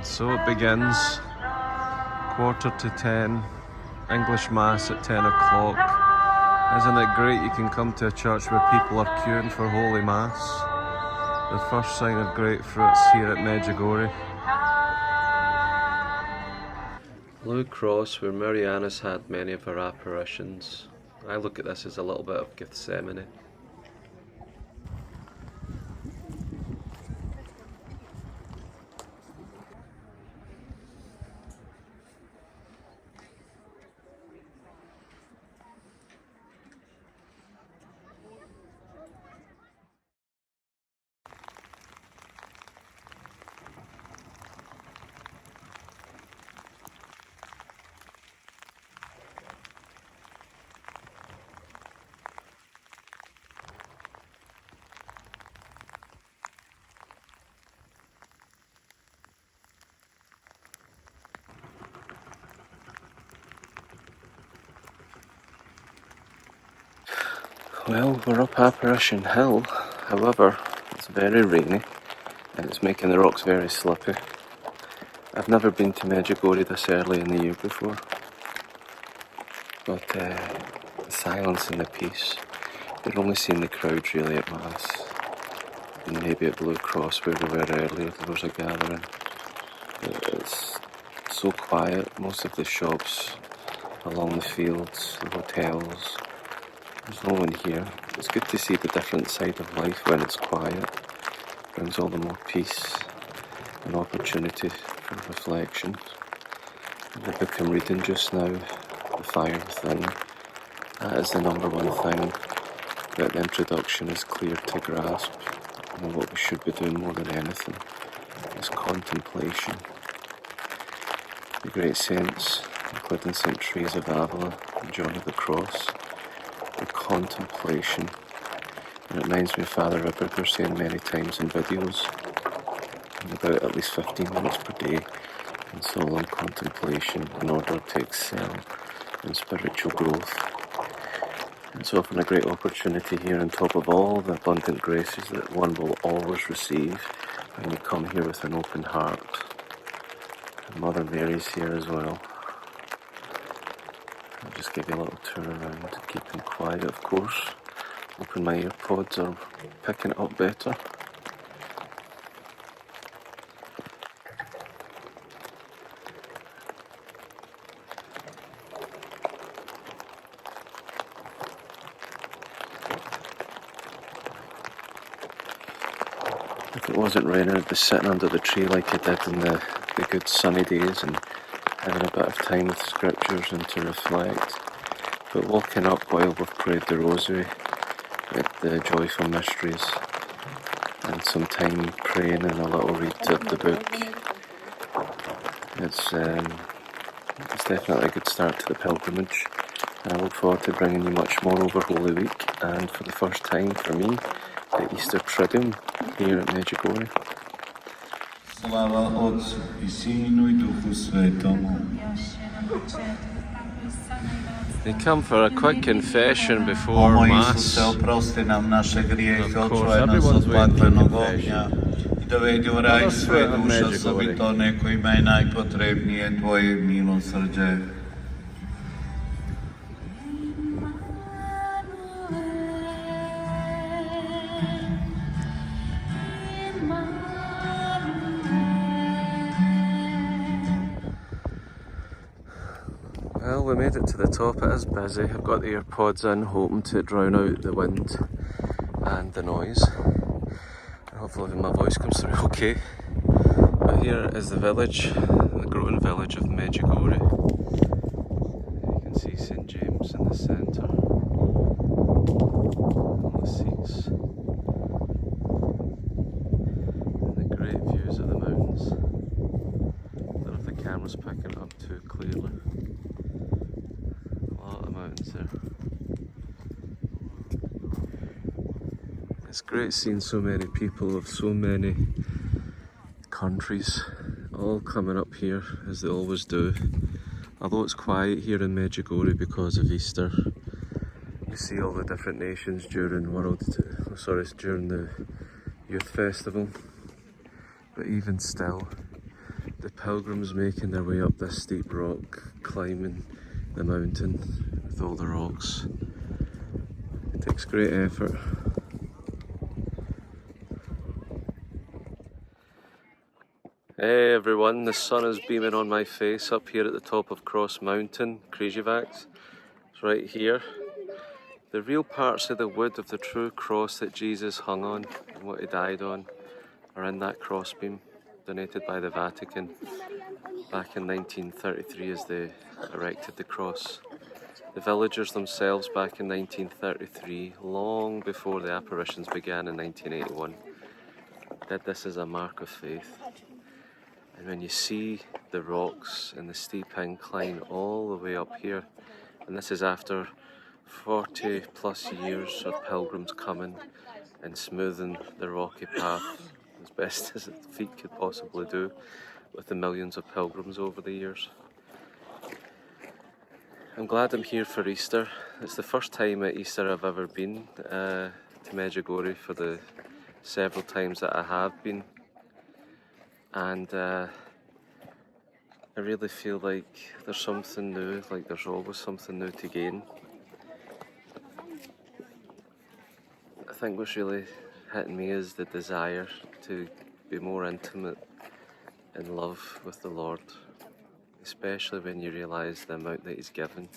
So it begins, 10:15, English Mass at 10 o'clock. Isn't it great you can come to a church where people are queuing for Holy Mass? The first sign of great fruits here at Medjugorje. Blue Cross, where Mariana's had many of her apparitions. I look at this as a little bit of Gethsemane. Well, we're up Apparition Hill, however, it's very rainy and it's making the rocks very slippy. I've never been to Medjugorje this early in the year before, but the silence and the peace, you've only seen the crowds really at Mass, and maybe at Blue Cross where we were earlier there was a gathering. It's so quiet, most of the shops along the fields, the hotels, there's no one here. It's good to see the different side of life when it's quiet. It brings all the more peace and opportunity for reflection. The book I'm reading just now, The Fire Within, that is the number one thing that the introduction is clear to grasp. And what we should be doing more than anything is contemplation. The great saints, including St. Teresa of Avila and John of the Cross, the contemplation, and it reminds me of Father Ripperger saying many times in videos, about at least 15 minutes per day in solemn contemplation in order to excel in spiritual growth. It's often a great opportunity here on top of all the abundant graces that one will always receive when you come here with an open heart. And Mother Mary's here as well. I'll just give you a little tour around, keeping quiet of course. Hoping my AirPods are picking it up better. If it wasn't raining, I'd be sitting under the tree like I did in the good sunny days and having a bit of time with scriptures and to reflect. But walking up while we've prayed the rosary at the joyful mysteries and some time praying and a little read of the book, it's definitely a good start to the pilgrimage, and I look forward to bringing you much more over Holy Week and for the first time for me the Easter Triduum here at Medjugorje. Slava Otcu I Synu I Duchu Svetomu. They come for a quick confession before Mass. Oprosti nam naše grijehe, Of course, očuvaj nas everyone's od waiting for vatrenog confession. ognja I dovedi u raj sve duše, Medjugorje. osobito one kojima je najpotrebnije Tvoje milosrđe. Well, we made it to the top. It is busy. I've got the AirPods in, hoping to drown out the wind and the noise. And hopefully my voice comes through okay. But here is the village, the growing village of Medjugorje. You can see St. James in the centre. All the seats. And the great views of the mountains. I don't know if the camera's picking it up too clearly. Mountains there. It's great seeing so many people of so many countries all coming up here as they always do. Although it's quiet here in Medjugorje because of Easter, you see all the different nations during during the youth festival. But even still, The pilgrims making their way up this steep rock, climbing the mountain with all the rocks. It takes great effort. Hey everyone, the sun is beaming on my face up here at the top of Cross Mountain, Krzyżowiec. It's right here. The real parts of the wood of the true cross that Jesus hung on and what he died on are in that crossbeam, donated by the Vatican back in 1933 as they erected the cross. The villagers themselves back in 1933, long before the apparitions began in 1981, did this as a mark of faith. And when you see the rocks and the steep incline all the way up here, and this is after 40 plus years of pilgrims coming and smoothing the rocky path as best as feet could possibly do with the millions of pilgrims over the years. I'm glad I'm here for Easter. It's the first time at Easter I've ever been to Medjugorje for the several times that I have been, and I really feel like there's something new, like there's always something new to gain. I think what's really hitting me is the desire to be more intimate in love with the Lord, especially when you realise the amount that He's given.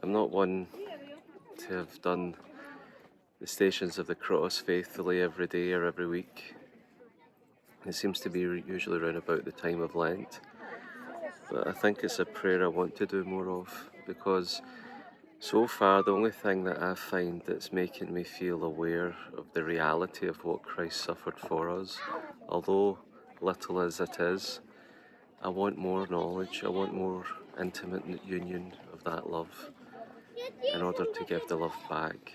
I'm not one to have done the Stations of the Cross faithfully every day or every week. It seems to be usually around about the time of Lent, but I think it's a prayer I want to do more of, because so far the only thing that I find that's making me feel aware of the reality of what Christ suffered for us, although little as it is, I want more knowledge, I want more intimate union of that love in order to give the love back.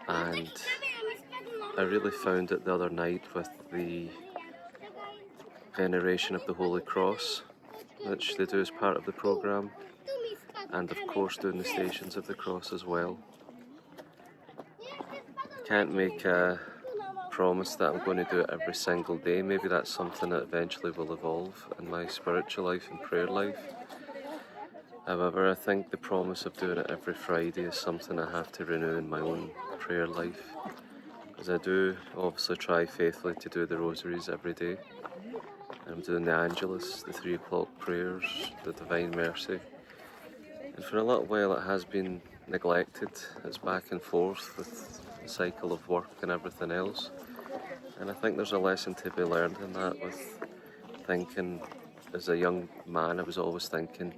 And I really found it the other night with the veneration of the Holy Cross, which they do as part of the programme, and of course doing the Stations of the Cross as well. I can't make a promise that I'm going to do it every single day. Maybe that's something that eventually will evolve in my spiritual life and prayer life. However, I think the promise of doing it every Friday is something I have to renew in my own prayer life, because I do obviously try faithfully to do the rosaries every day. I'm doing the Angelus, the 3 o'clock prayers, the Divine Mercy. And for a little while it has been neglected. It's back and forth with the cycle of work and everything else. And I think there's a lesson to be learned in that, with thinking, as a young man I was always thinking,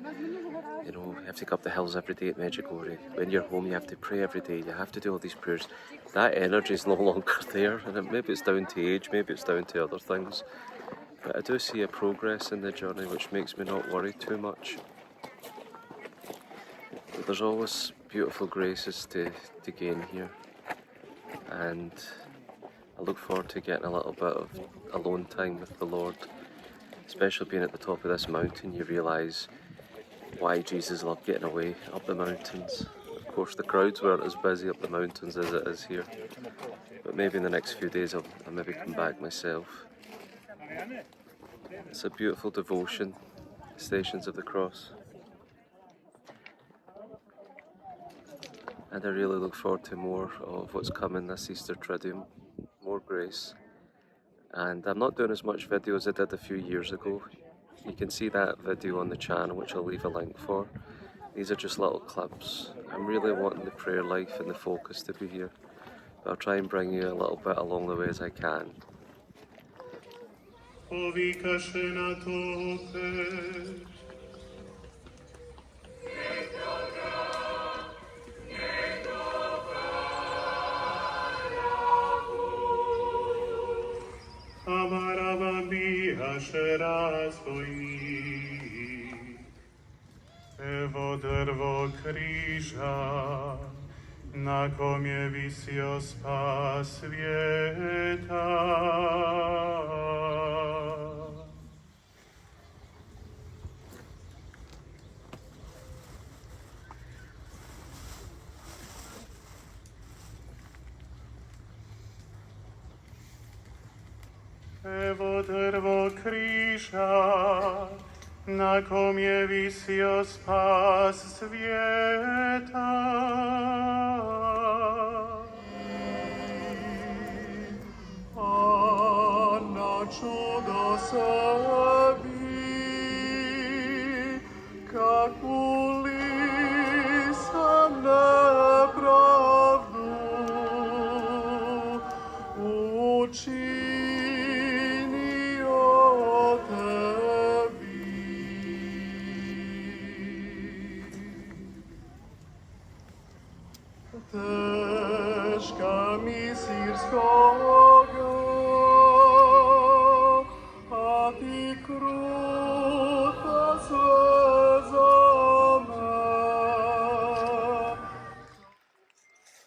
you know, you have to go up the hills every day at Medjugorje. When you're home you have to pray every day, you have to do all these prayers. That energy is no longer there, and maybe it's down to age, maybe it's down to other things. But I do see a progress in the journey which makes me not worry too much. But there's always beautiful graces to gain here, and I look forward to getting a little bit of alone time with the Lord. Especially being at the top of this mountain, you realise why Jesus loved getting away up the mountains. Of course the crowds weren't as busy up the mountains as it is here, but maybe in the next few days I'll maybe come back myself. It's a beautiful devotion, Stations of the Cross. And I really look forward to more of what's coming this Easter Triduum, more grace. And I'm not doing as much video as I did a few years ago. You can see that video on the channel, which I'll leave a link for. These are just little clips. I'm really wanting the prayer life and the focus to be here, but I'll try and bring you a little bit along the way as I can. Evo drvo križa, na kom je visio spas svijeta. Evo drvo križa, na kom je visio spas svijeta. A na čudo sebi, kakvu li sam nepravdu učinio tebi. Teška mi sirskoga, a ti kruta sve za me.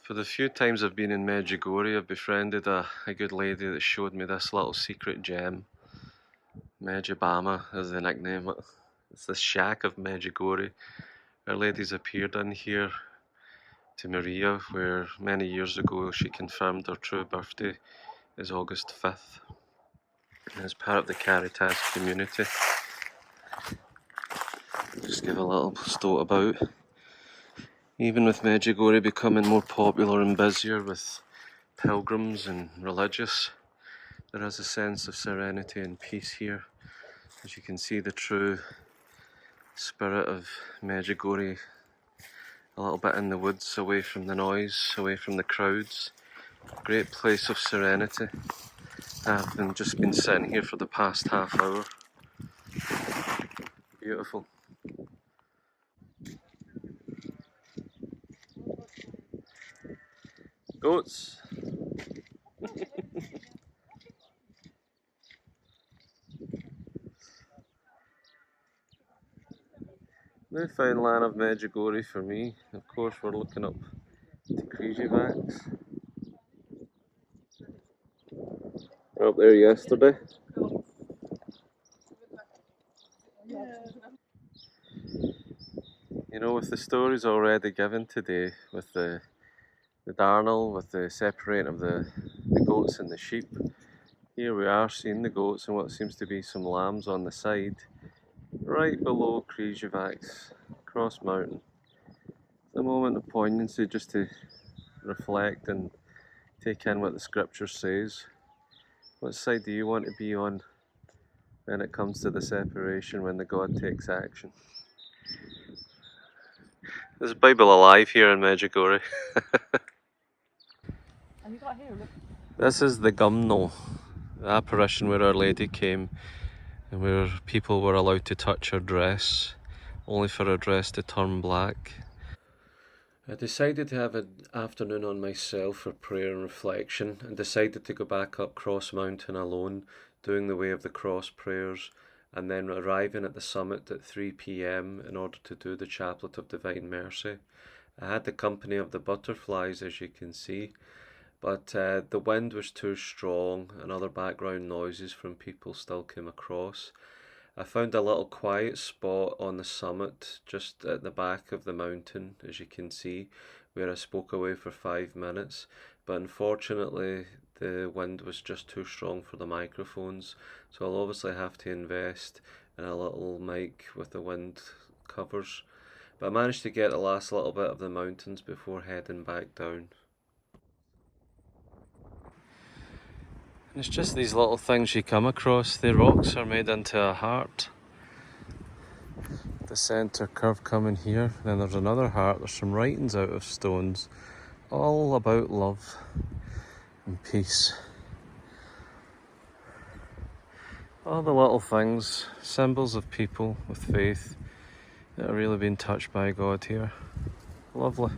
For the few times I've been in Medjugorje, I've befriended a good lady that showed me this little secret gem. Medjugorje is the nickname. It's the shack of Medjugorje. Our Lady's appeared in here to Maria, where many years ago she confirmed her true birthday is August 5th. And as part of the Caritas community, just give a little stoat about. Even with Medjugorje becoming more popular and busier with pilgrims and religious, there is a sense of serenity and peace here. As you can see, the true spirit of Medjugorje a little bit in the woods, away from the noise, away from the crowds. Great place of serenity. I've just been sitting here for the past half hour. Beautiful. Goats. Newfoundland of Medjugorje for me. Of course, we're looking up to Križevac. We were up there yesterday. You know, with the stories already given today, with the darnel, with the separating of the goats and the sheep, here we are seeing the goats and what seems to be some lambs on the side, right below Križevac, Cross Mountain. It's a moment of poignancy just to reflect and take in what the scripture says. What side do you want to be on when it comes to the separation, when the God takes action? There's Bible alive here in Medjugorje. Have you got here? Look. This is the Gumno, the apparition where Our Lady came and where people were allowed to touch her dress, only for her dress to turn black. I decided to have an afternoon on myself for prayer and reflection, and decided to go back up Cross Mountain alone, doing the Way of the Cross prayers, and then arriving at the summit at 3 p.m. in order to do the Chaplet of Divine Mercy. I had the company of the butterflies, as you can see, but the wind was too strong and other background noises from people still came across. I found a little quiet spot on the summit, just at the back of the mountain, as you can see, where I spoke away for 5 minutes, but unfortunately the wind was just too strong for the microphones, so I'll obviously have to invest in a little mic with the wind covers. But I managed to get the last little bit of the mountains before heading back down. And it's just these little things you come across. The rocks are made into a heart. The centre curve coming here, then there's another heart. There's some writings out of stones, all about love and peace. All the little things, symbols of people with faith that are really being touched by God here. Lovely.